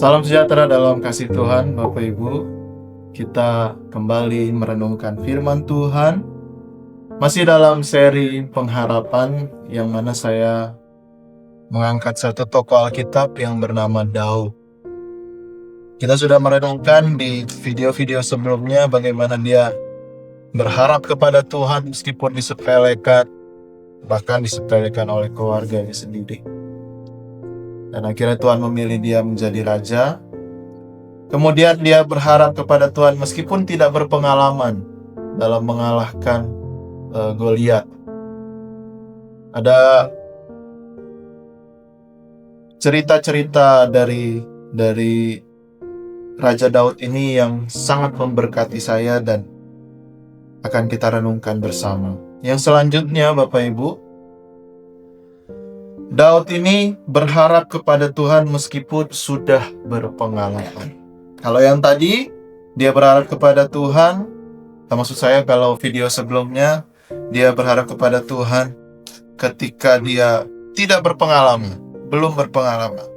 Salam sejahtera dalam kasih Tuhan, Bapak Ibu. Kita kembali merenungkan firman Tuhan. Masih dalam seri pengharapan yang mana saya mengangkat satu tokoh Alkitab yang bernama Daud. Kita sudah merenungkan di video-video sebelumnya bagaimana dia berharap kepada Tuhan meskipun disepelekan, bahkan disepelekan oleh keluarganya sendiri. Dan akhirnya Tuhan memilih dia menjadi raja. Kemudian dia berharap kepada Tuhan meskipun tidak berpengalaman dalam mengalahkan Goliat. Ada cerita-cerita dari Raja Daud ini yang sangat memberkati saya dan akan kita renungkan bersama. Yang selanjutnya, Bapak Ibu, Daud ini berharap kepada Tuhan meskipun sudah berpengalaman. Kalau yang tadi, dia berharap kepada Tuhan, maksud saya kalau video sebelumnya, dia berharap kepada Tuhan ketika dia tidak berpengalaman, belum berpengalaman.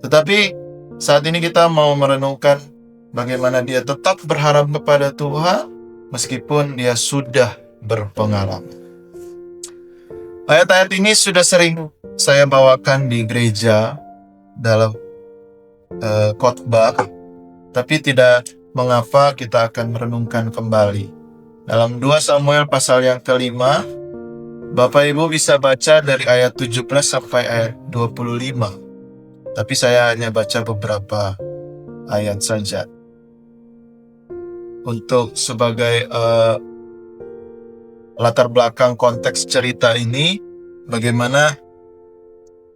Tetapi saat ini kita mau merenungkan bagaimana dia tetap berharap kepada Tuhan meskipun dia sudah berpengalaman. Ayat-ayat ini sudah sering saya bawakan di gereja dalam khotbah, tapi tidak mengapa kita akan merenungkan kembali. Dalam 2 Samuel pasal yang kelima, Bapak Ibu bisa baca dari ayat 17 sampai ayat 25. Tapi saya hanya baca beberapa ayat saja. Untuk sebagai latar belakang konteks cerita ini, bagaimana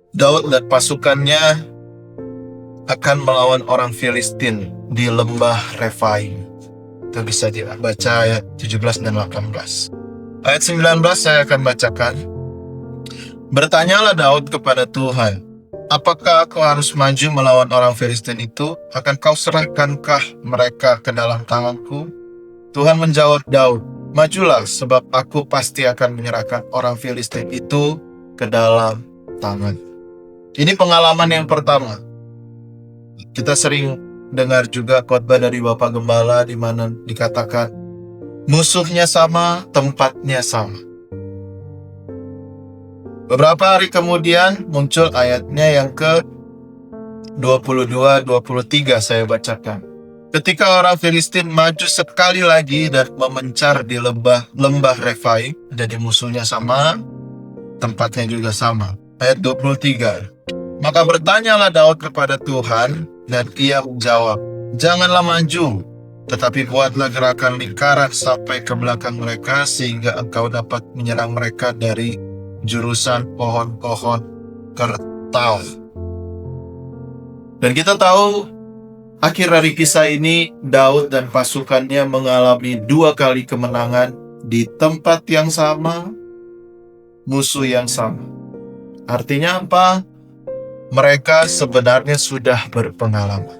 Daud dan pasukannya akan melawan orang Filistin di lembah Refaim. Itu bisa dibaca ayat 17 dan 18. Ayat 19 saya akan bacakan. Bertanyalah Daud kepada Tuhan, apakah aku harus maju melawan orang Filistin itu? Akan kau serahkankah mereka ke dalam tanganku? Tuhan menjawab Daud, majulah sebab aku pasti akan menyerahkan orang Filistin itu ke dalam tangan. Ini pengalaman yang pertama. Kita sering dengar juga khotbah dari Bapak Gembala di mana dikatakan musuhnya sama, tempatnya sama. Beberapa hari kemudian muncul ayatnya yang ke 22-23 saya bacakan. Ketika orang Filistin maju sekali lagi dan memencar di lembah Refaim, jadi musuhnya sama, tempatnya juga sama. Ayat 23. Maka bertanyalah Daud kepada Tuhan, dan ia menjawab, janganlah maju, tetapi buatlah gerakan lingkaran sampai ke belakang mereka, sehingga engkau dapat menyerang mereka dari jurusan pohon-pohon kertau. Dan kita tahu, akhir dari kisah ini, Daud dan pasukannya mengalami 2 kali kemenangan di tempat yang sama, musuh yang sama. Artinya apa? Mereka sebenarnya sudah berpengalaman.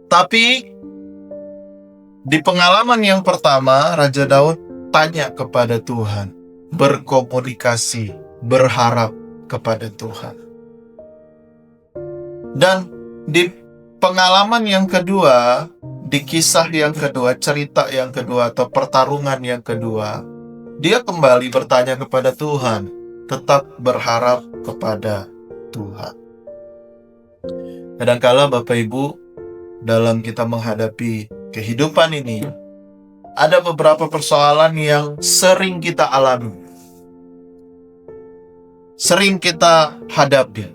Tapi di pengalaman yang pertama, Raja Daud tanya kepada Tuhan, berkomunikasi, berharap kepada Tuhan. Dan di pengalaman yang kedua, di kisah yang kedua, cerita yang kedua atau pertarungan yang kedua, dia kembali bertanya kepada Tuhan, tetap berharap kepada Tuhan. Kadangkala Bapak Ibu, dalam kita menghadapi kehidupan ini, ada beberapa persoalan yang sering kita alami, sering kita hadapi.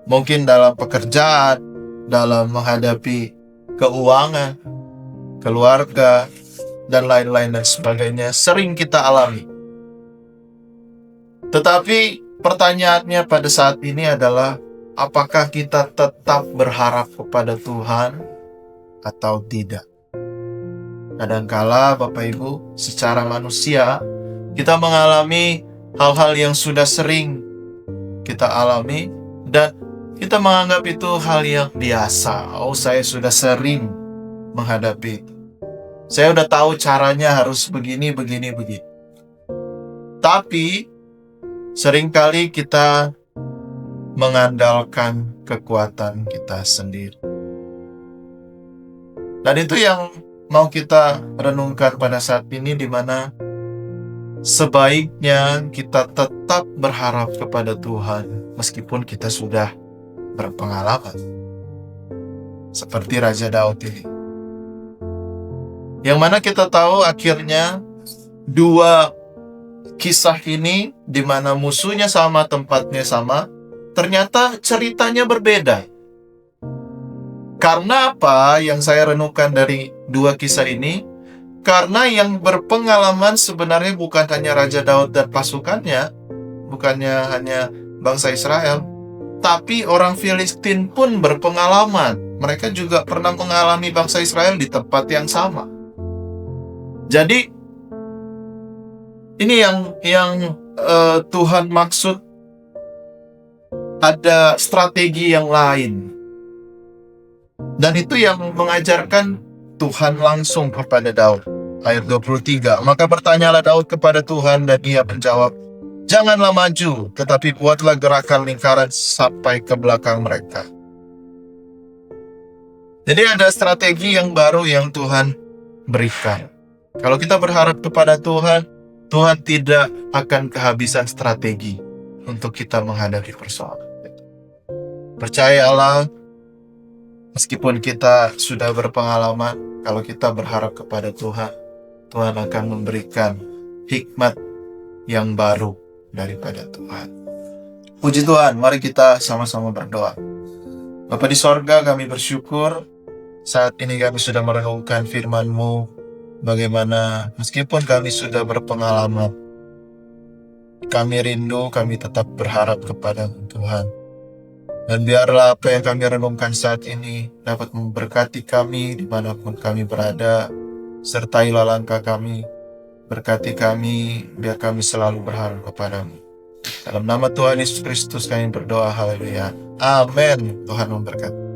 Mungkin dalam pekerjaan, dalam menghadapi keuangan, keluarga, dan lain-lain dan sebagainya, sering kita alami. Tetapi pertanyaannya pada saat ini adalah, apakah kita tetap berharap kepada Tuhan atau tidak? Kadangkala Bapak Ibu, secara manusia, kita mengalami hal-hal yang sudah sering kita alami dan kita menganggap itu hal yang biasa. Oh, saya sudah sering menghadapi itu. Saya udah tahu caranya harus begini. Tapi seringkali kita mengandalkan kekuatan kita sendiri. Dan itu yang mau kita renungkan pada saat ini, di mana sebaiknya kita tetap berharap kepada Tuhan meskipun kita sudah berpengalaman. Seperti Raja Daud ini. Yang mana kita tahu akhirnya dua kisah ini, di mana musuhnya sama, tempatnya sama, ternyata ceritanya berbeda. Karena apa yang saya renungkan dari dua kisah ini? Karena yang berpengalaman sebenarnya bukan hanya Raja Daud dan pasukannya, bukannya hanya bangsa Israel, tapi orang Filistin pun berpengalaman. Mereka juga pernah mengalami bangsa Israel di tempat yang sama. Jadi ini yang Tuhan maksud, ada strategi yang lain. Dan itu yang mengajarkan Tuhan langsung kepada Daud. Ayat 23, maka bertanyalah Daud kepada Tuhan dan Ia menjawab, janganlah maju, tetapi buatlah gerakan lingkaran sampai ke belakang mereka. Jadi ada strategi yang baru yang Tuhan berikan. Kalau kita berharap kepada Tuhan, Tuhan tidak akan kehabisan strategi untuk kita menghadapi persoalan. Percayalah, meskipun kita sudah berpengalaman, kalau kita berharap kepada Tuhan, Tuhan akan memberikan hikmat yang baru daripada Tuhan. Puji Tuhan, mari kita sama-sama berdoa. Bapa di sorga, kami bersyukur saat ini kami sudah merenungkan firman-Mu, bagaimana meskipun kami sudah berpengalaman, kami rindu, kami tetap berharap kepada Tuhan. Dan biarlah apa yang kami renungkan saat ini dapat memberkati kami dimanapun kami berada. Sertailah langkah kami, berkati kami, biar kami selalu berharap kepada-Mu. Dalam nama Tuhan Yesus Kristus kami berdoa, haleluya. Amin. Tuhan memberkati.